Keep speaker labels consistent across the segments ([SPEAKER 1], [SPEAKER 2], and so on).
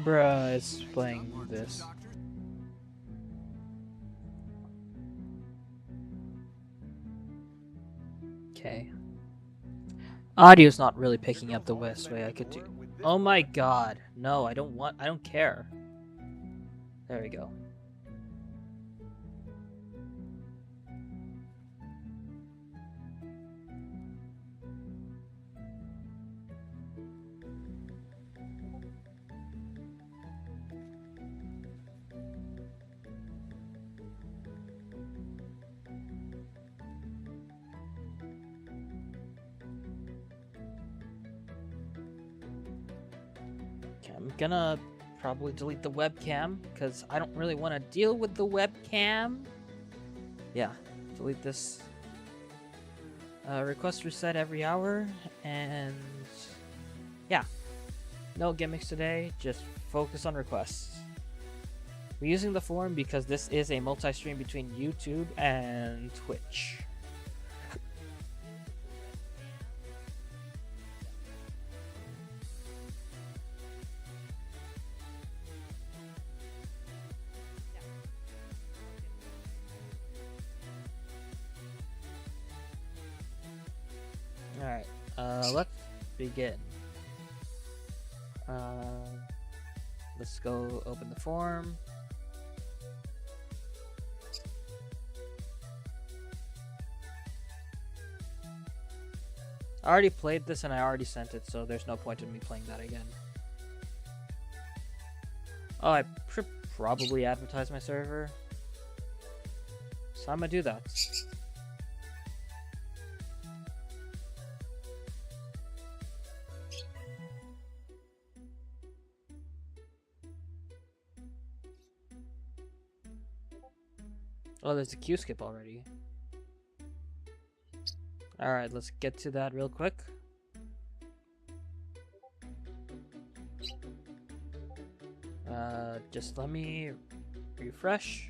[SPEAKER 1] Bruh, it's playing this. Okay. Audio's not really picking up the best way I could do. Oh my god. No, I don't care. There we go. Okay, I'm gonna probably delete the webcam because I don't really want to deal with the webcam. Yeah, delete this. Request reset every hour, and yeah, no gimmicks today, just focus on requests. We're using the forum because this is a multi-stream between YouTube and Twitch. Alright, let's begin. Let's go open the form. I already played this and I already sent it, so there's no point in me playing that again. Oh, I should probably advertise my server. So I'm gonna do that. Oh, there's a queue skip already. Alright, let's get to that real quick. Just let me refresh.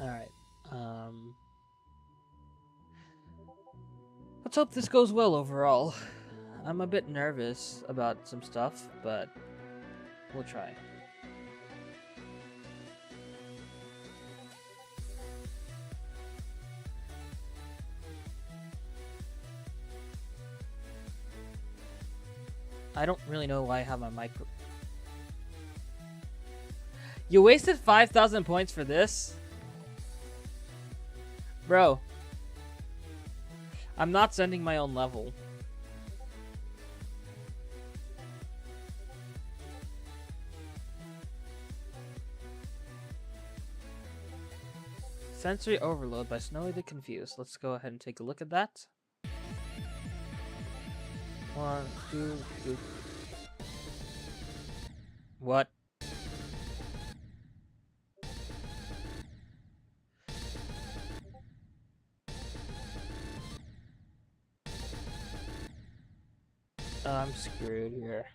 [SPEAKER 1] Alright, let's hope this goes well overall. I'm a bit nervous about some stuff, but we'll try. I don't really know why I have my micro... You wasted 5,000 points for this? Bro. I'm not sending my own level. Sensory overload by Snowy the Confused. Let's go ahead and take a look at that. 1, 2, 3. What? I'm screwed here.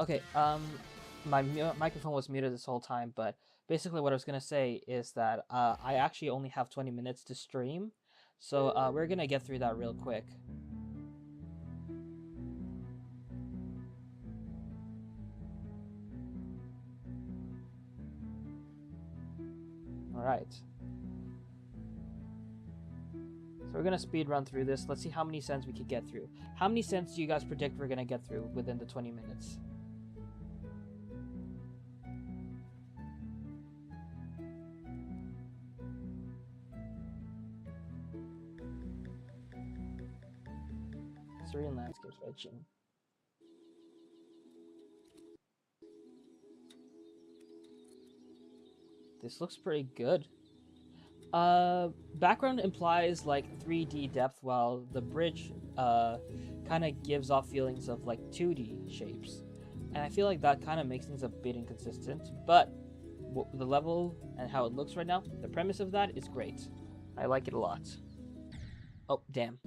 [SPEAKER 1] Okay, my microphone was muted this whole time, but basically what I was gonna say is that I actually only have 20 minutes to stream, so we're gonna get through that real quick. All right. So we're gonna speed run through this. Let's see how many cents we could get through. How many cents do you guys predict we're gonna get through within the 20 minutes? Syrian Landscapes by Jim. This looks pretty good. Background implies like 3D depth, while the bridge kind of gives off feelings of like 2D shapes. And I feel like that kind of makes things a bit inconsistent, but the level and how it looks right now, the premise of that is great. I like it a lot. Oh, damn.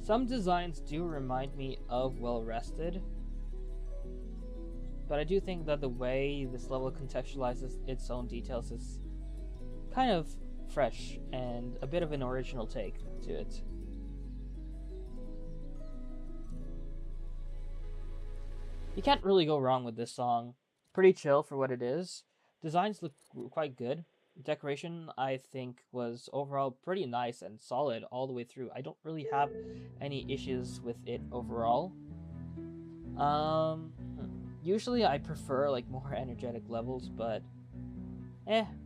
[SPEAKER 1] Some designs do remind me of Well Rested, but I do think that the way this level contextualizes its own details is kind of fresh and a bit of an original take to it. You can't really go wrong with this song. Pretty chill for what it is. Designs look quite good. Decoration, I think, was overall pretty nice and solid all the way through. I don't really have any issues with it overall. Usually I prefer like more energetic levels, but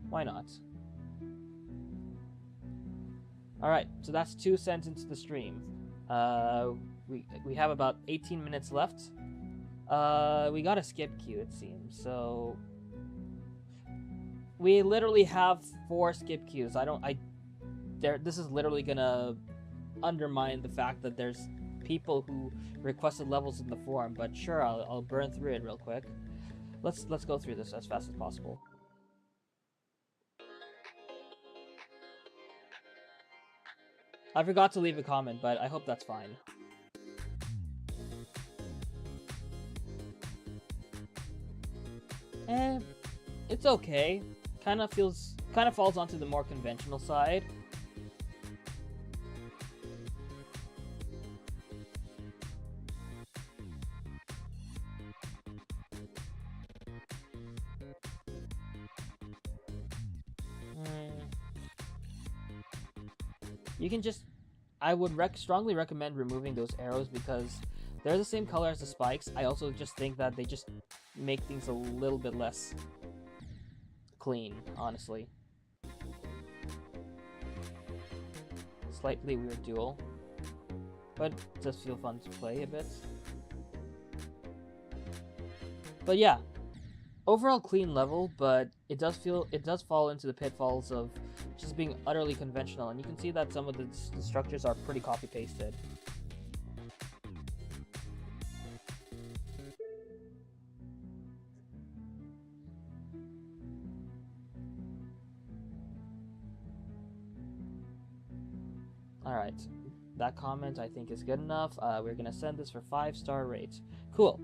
[SPEAKER 1] why not? Alright, so that's 2 cents into the stream. We have about 18 minutes left. We got a skip queue, it seems, so we literally have 4 skip queues. This is literally gonna undermine the fact that there's people who requested levels in the forum, but sure, I'll burn through it real quick. Let's go through this as fast as possible. I forgot to leave a comment, but I hope that's fine. It's okay. Kind of falls onto the more conventional side. You can just, I would strongly recommend removing those arrows because they're the same color as the spikes. I also just think that they just make things a little bit less clean, honestly. Slightly weird duel, but it does feel fun to play a bit. But yeah, overall clean level, but it does fall into the pitfalls of just being utterly conventional, and you can see that some of the structures are pretty copy-pasted. Alright, that comment I think is good enough. We're gonna send this for 5-star rate. Cool.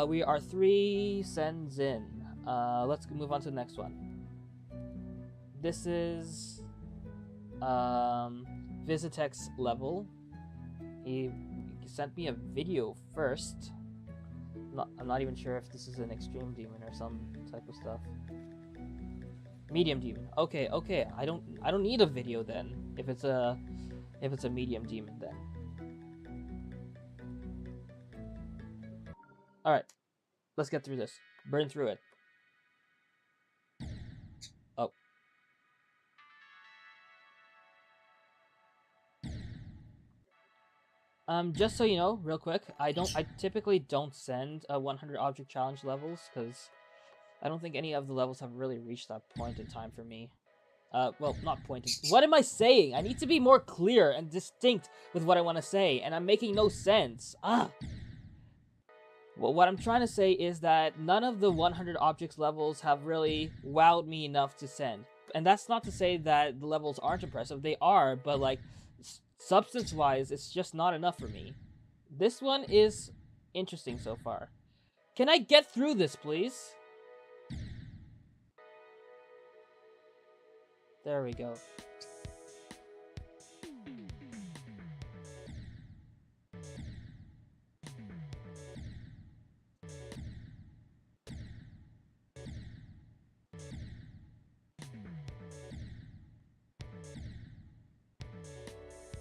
[SPEAKER 1] We are 3 sends in. Let's move on to the next one. This is Visitex's level. He sent me a video first. I'm not even sure if this is an extreme demon or some type of stuff. Medium demon. Okay. I don't need a video then. If it's a medium demon then. All right. Let's get through this. Burn through it. Oh. Just so you know, real quick, I typically don't send 100 object challenge levels because I don't think any of the levels have really reached that point in time for me. Well, not point. What am I saying? I need to be more clear and distinct with what I want to say, and I'm making no sense. Well, what I'm trying to say is that none of the 100 objects levels have really wowed me enough to send. And that's not to say that the levels aren't impressive. They are, but like substance-wise, it's just not enough for me. This one is interesting so far. Can I get through this, please? There we go.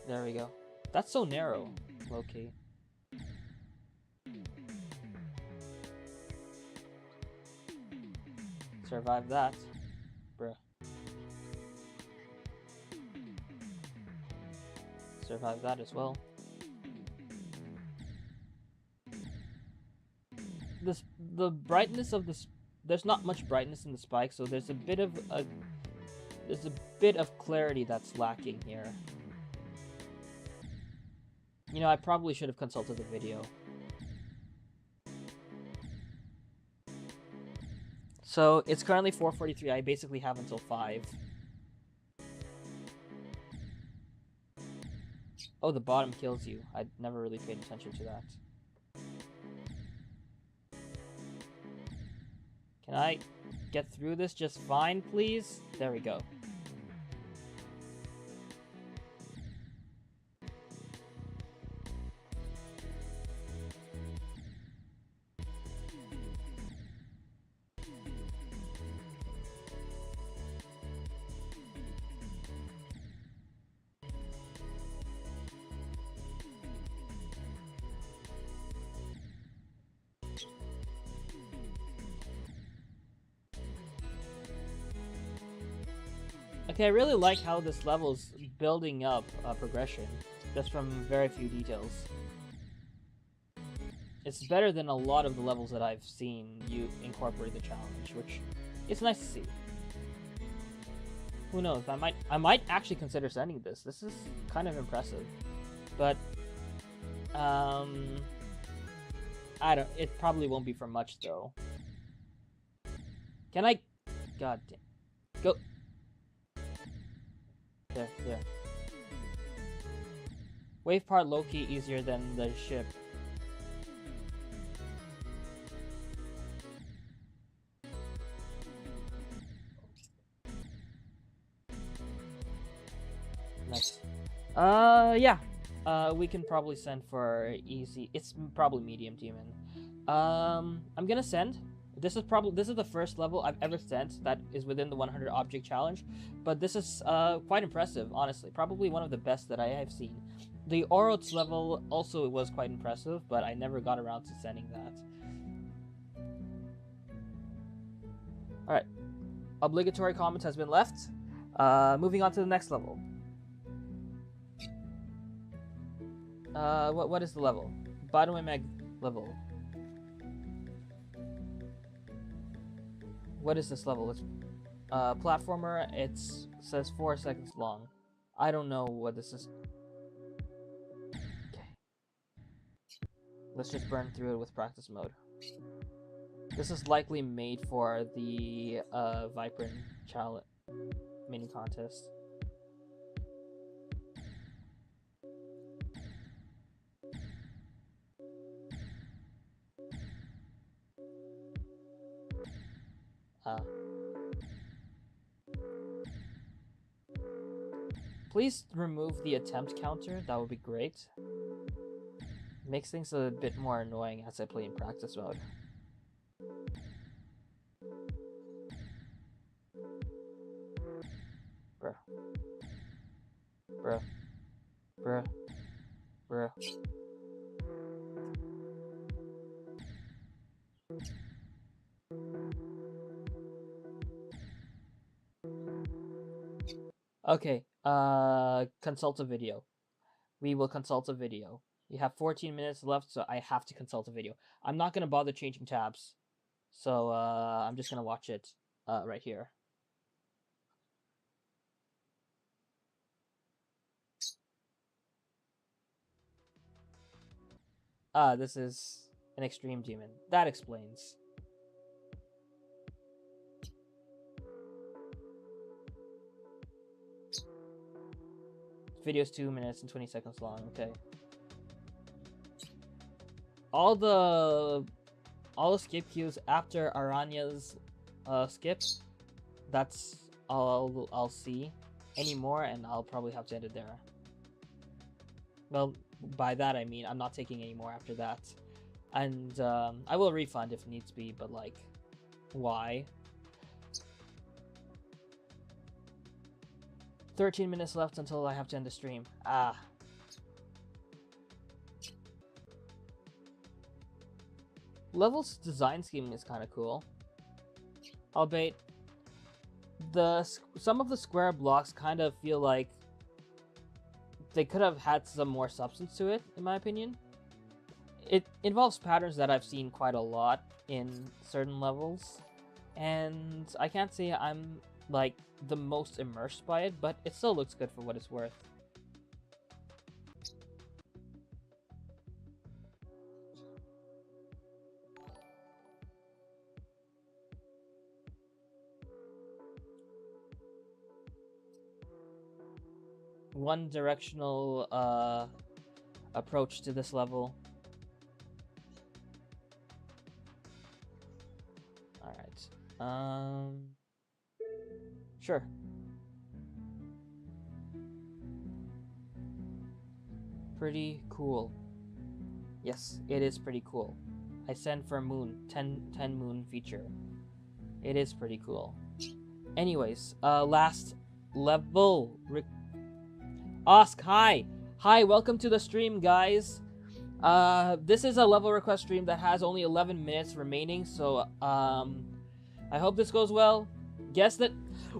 [SPEAKER 1] There we go. That's so narrow, low-key. Survive that. Bruh. Survive that as well. The brightness of this, there's not much brightness in the spike, so there's a bit of clarity that's lacking here. You know, I probably should have consulted the video. So it's currently 4:43. I basically have until 5. Oh, the bottom kills you. I never really paid attention to that. Can I get through this just fine, please? There we go. Okay, I really like how this level's building up progression, just from very few details. It's better than a lot of the levels that I've seen you incorporate the challenge, which is nice to see. Who knows? I might actually consider sending this. This is kind of impressive, but it probably won't be for much though. Can I? God damn. Go. There. Wave part low-key easier than the ship. Nice. Yeah. We can probably send for easy. It's probably medium demon. I'm gonna send. This is the first level I've ever sent that is within the 100 object challenge, but this is quite impressive, honestly. Probably one of the best that I have seen. The Orots level also was quite impressive, but I never got around to sending that. Alright. Obligatory comment has been left. Moving on to the next level. What is the level? Bottom Meg level. What is this level? It's platformer. It says 4 seconds long. I don't know what this is. Okay. Let's just burn through it with practice mode. This is likely made for the Viper challenge mini contest. Please remove the attempt counter, that would be great. Makes things a bit more annoying as I play in practice mode. Bruh. Okay, consult a video. We will consult a video. You have 14 minutes left, so I have to consult a video. I'm not gonna bother changing tabs, so I'm just gonna watch it right here. This is an extreme demon. That explains. Video's 2 minutes and 20 seconds long. Okay. All the skip queues after Aranya's skip. That's all I'll see anymore, and I'll probably have to end it there. Well, by that I mean I'm not taking any more after that, and I will refund if needs be. But like, why? 13 minutes left until I have to end the stream. Ah. Level's design scheme is kind of cool. Albeit, some of the square blocks kind of feel like they could have had some more substance to it, in my opinion. It involves patterns that I've seen quite a lot in certain levels, and I can't say I'm like the most immersed by it, but it still looks good for what it's worth. One directional approach to this level. Alright. Sure. Pretty cool. Yes, it is pretty cool. I sent for moon, 10 moon feature. It is pretty cool. Anyways, last level. Ask, hi! Hi, welcome to the stream, guys. This is a level request stream that has only 11 minutes remaining, so, I hope this goes well. Guess that...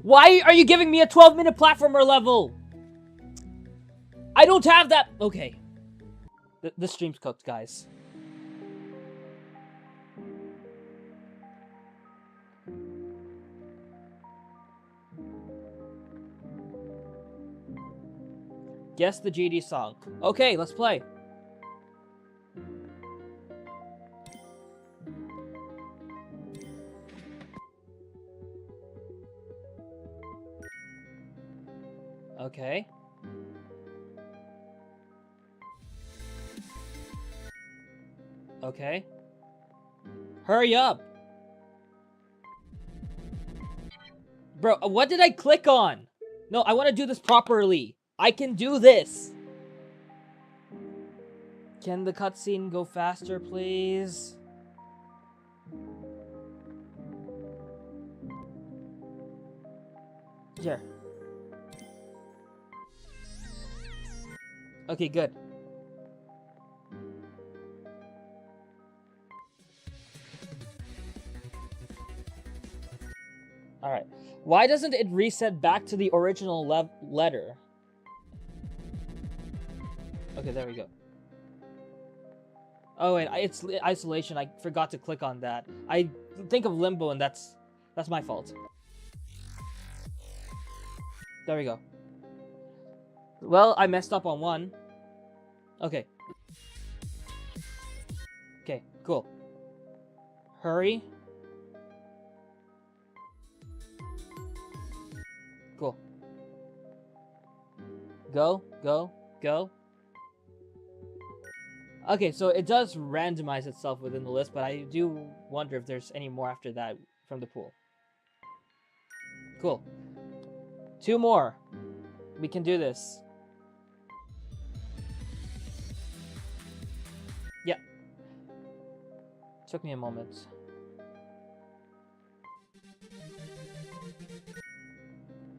[SPEAKER 1] Why are you giving me a 12-minute platformer level? I don't have that... Okay. The stream's cooked, guys. Guess the GD song. Okay, let's play. Okay. Okay. Hurry up! Bro, what did I click on? No, I want to do this properly. I can do this! Can the cutscene go faster, please? Here. Okay, good. Alright. Why doesn't it reset back to the original letter? Okay, there we go. Oh wait, it's isolation. I forgot to click on that. I think of limbo, and that's my fault. There we go. Well, I messed up on one. Okay. Okay, cool. Hurry. Cool. Go, go, go. Okay, so it does randomize itself within the list, but I do wonder if there's any more after that from the pool. Cool. 2 more. We can do this. Yeah. Took me a moment.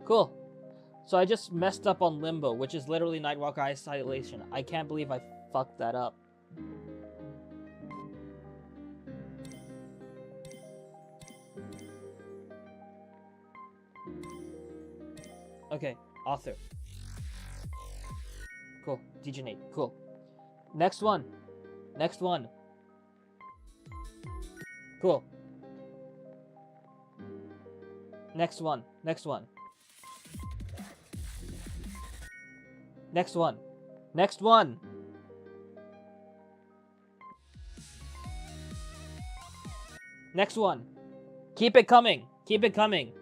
[SPEAKER 1] Cool. So I just messed up on Limbo, which is literally Nightwalker Isolation. I can't believe I fucked that up. Okay, author. Cool. Degenate. Cool. Next one. Next one. Cool. Next one. Next one. Next one. Next one. Next one. Keep it coming. Keep it coming.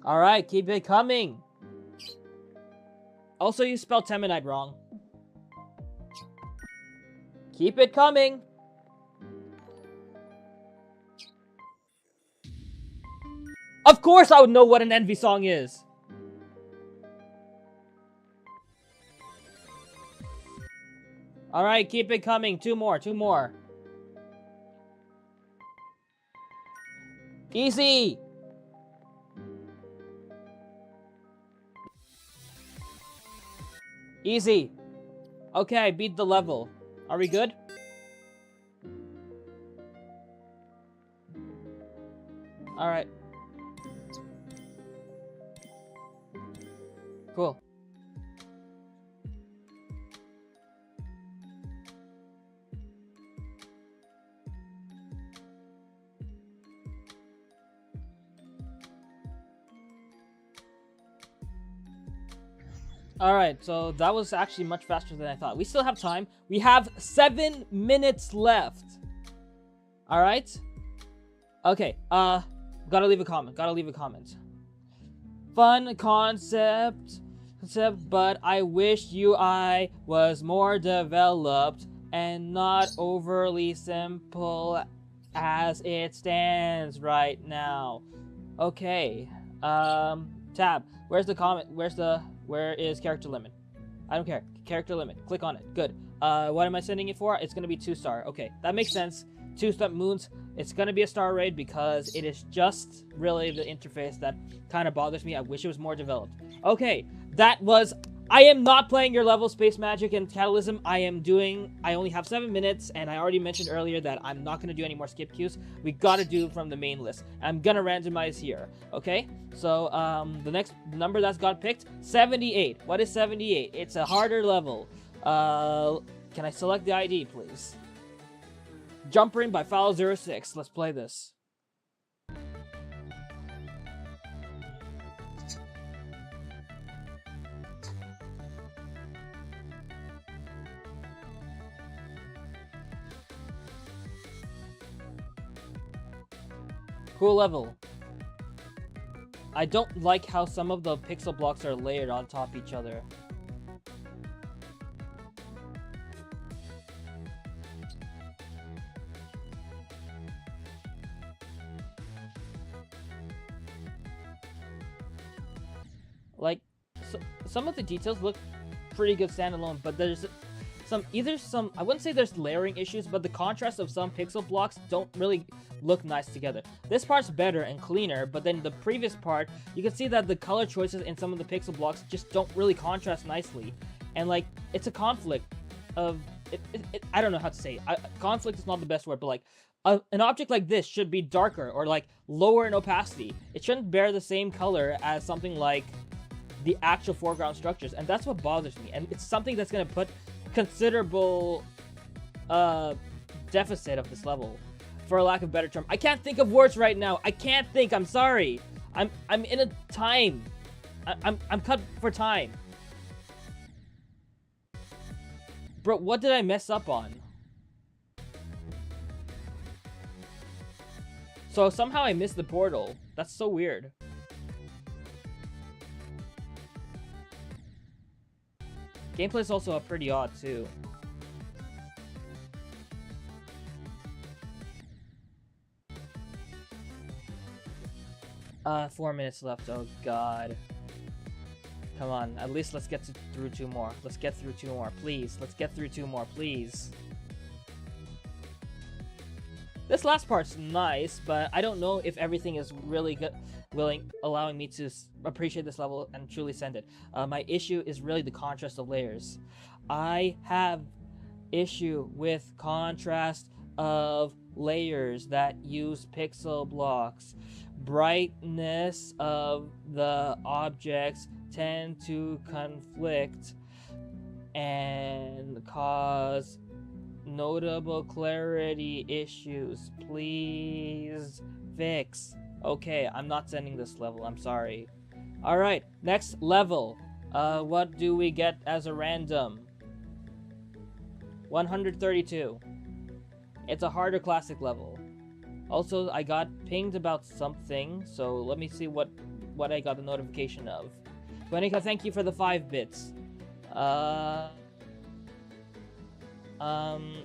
[SPEAKER 1] Alright, keep it coming. Also, you spelled Temenite wrong. Keep it coming. Of course I would know what an Envy song is. Alright, keep it coming. Two more, two more. Easy. Easy. Okay, I beat the level. Are we good? Alright. Cool. Alright, so that was actually much faster than I thought. We still have time. We have 7 minutes left. Alright? Okay, gotta leave a comment. Gotta leave a comment. Fun concept, but I wish UI was more developed and not overly simple as it stands right now. Okay, tab. Where's the comment? Where is character limit? I don't care. Character limit. Click on it. Good. What am I sending it for? It's gonna be 2-star. Okay, that makes sense. 2-star moons. It's gonna be a star raid because it is just really the interface that kind of bothers me. I wish it was more developed. Okay, that was... I am not playing your level Space Magic and Catalysm. I only have 7 minutes, and I already mentioned earlier that I'm not gonna do any more skip queues. We gotta do from the main list. I'm gonna randomize here, okay? So, the next number that's got picked, 78. What is 78? It's a harder level. Can I select the ID, please? Jump Ring by Foul06. Let's play this. Cool level. I don't like how some of the pixel blocks are layered on top each other. Like, some of the details look pretty good standalone, but there's I wouldn't say there's layering issues, but the contrast of some pixel blocks don't really look nice together. This part's better and cleaner, but then the previous part, you can see that the color choices in some of the pixel blocks just don't really contrast nicely. And like, it's a conflict of, I don't know how to say it. Conflict is not the best word, but like, an object like this should be darker or like lower in opacity. It shouldn't bear the same color as something like the actual foreground structures, and that's what bothers me. And it's something that's going to put considerable deficit of this level, for a lack of a better term. I can't think of words right now. I can't think. I'm sorry. I'm in a time. I'm cut for time. Bro, what did I mess up on? So somehow I missed the portal. That's so weird. Gameplay is also pretty odd too. Four minutes left. Oh god. Come on, at least let's get through 2 more. Let's get through 2 more, please. Let's get through 2 more, please. This last part's nice, but I don't know if everything is really good, allowing me to appreciate this level and truly send it. My issue is really the contrast of layers. I have issue with contrast of layers that use pixel blocks. Brightness of the objects tend to conflict and cause notable clarity issues. Please fix. Okay, I'm not sending this level. I'm sorry. Alright, next level. What do we get as a random? 132. It's a harder classic level. Also, I got pinged about something, so let me see what I got the notification of. Guanica, thank you for the 5 bits.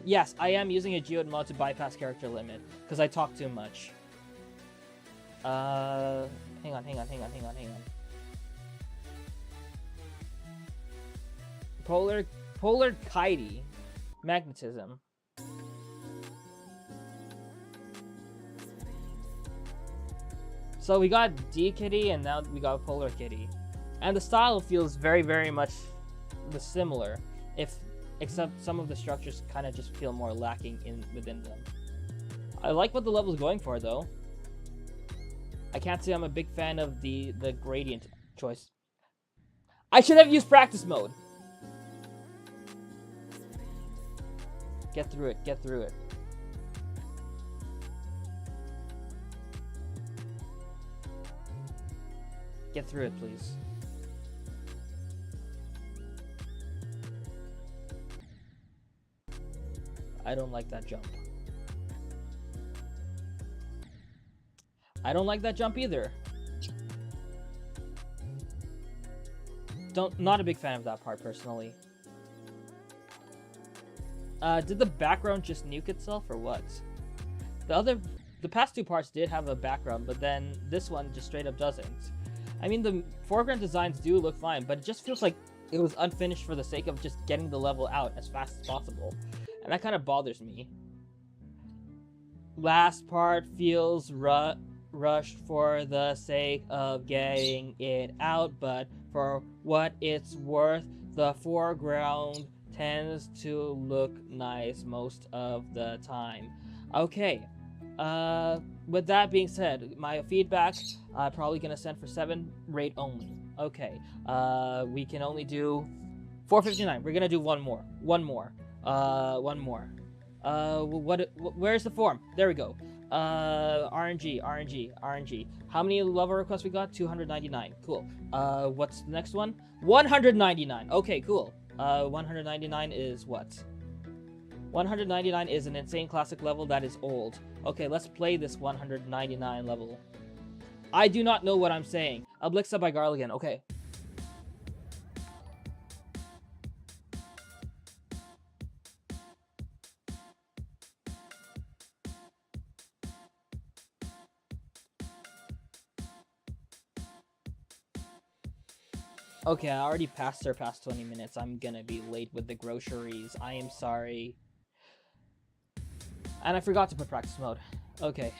[SPEAKER 1] Yes, I am using a geode mod to bypass character limit, because I talk too much. Hang on. Polar Kitey. Magnetism. So we got D Kitey and now we got Polar Kitey. And the style feels very, very much the similar, except some of the structures kind of just feel more lacking within them. I like what the level's going for though. I can't say I'm a big fan of the gradient choice. I should have used practice mode. Get through it. Get through it. Get through it, please. I don't like that jump. I don't like that jump either. Not a big fan of that part, personally. Did the background just nuke itself, or what? The past 2 parts did have a background, but then this one just straight up doesn't. I mean, the foreground designs do look fine, but it just feels like it was unfinished for the sake of just getting the level out as fast as possible. And that kind of bothers me. Last part feels rushed for the sake of getting it out, but for what it's worth, the foreground tends to look nice most of the time. Okay, with that being said, my feedback, I'm probably gonna send for 7 rate only. Okay, we can only do 459. We're gonna do one more. Where's the form? There we go. RNG. How many level requests we got? 299. Cool. What's the next one? 199. Okay, cool. 199 is what? 199 is an insane classic level that is old. Okay, let's play this 199 level. I do not know what I'm saying. Oblixa by Garligan. Okay. Okay, I already surpassed 20 minutes. I'm gonna be late with the groceries. I am sorry. And I forgot to put practice mode. Okay.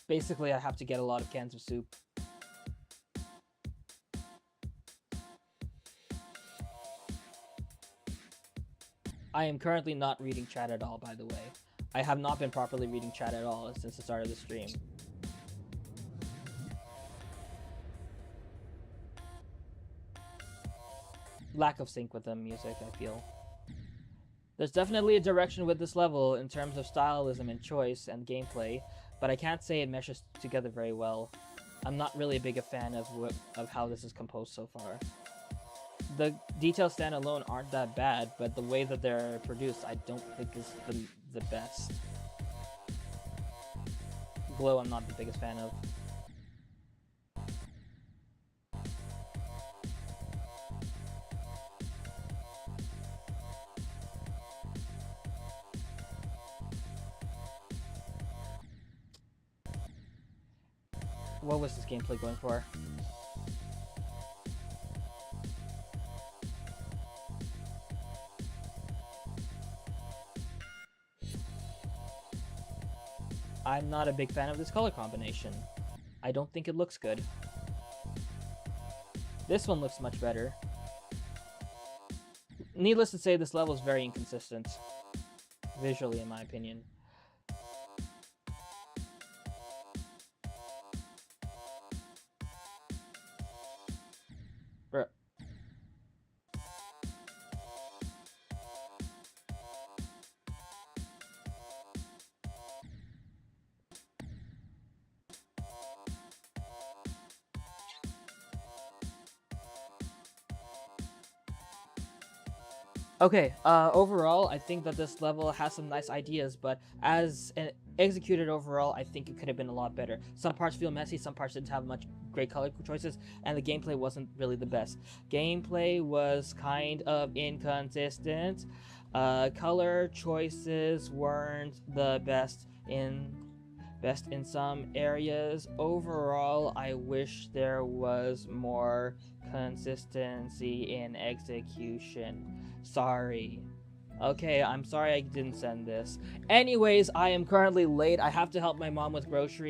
[SPEAKER 1] Basically, I have to get a lot of cans of soup. I am currently not reading chat at all, by the way. I have not been properly reading chat at all since the start of the stream. Lack of sync with the music, I feel. There's definitely a direction with this level in terms of stylism and choice and gameplay, but I can't say it meshes together very well. I'm not really a big fan of how this is composed so far. The details standalone aren't that bad, but the way that they're produced I don't think is the best. Glow I'm not the biggest fan of. What was this gameplay going for? I'm not a big fan of this color combination. I don't think it looks good. This one looks much better. Needless to say, this level is very inconsistent. Visually, in my opinion. Bruh. Okay, overall, I think that this level has some nice ideas, but executed overall, I think it could have been a lot better. Some parts feel messy, some parts didn't have much great color choices, and the gameplay wasn't really the best. Gameplay was kind of inconsistent. Color choices weren't the best in some areas. Overall, I wish there was more consistency in execution. Sorry. Okay, I'm sorry I didn't send this. Anyways, I am currently late. I have to help my mom with groceries.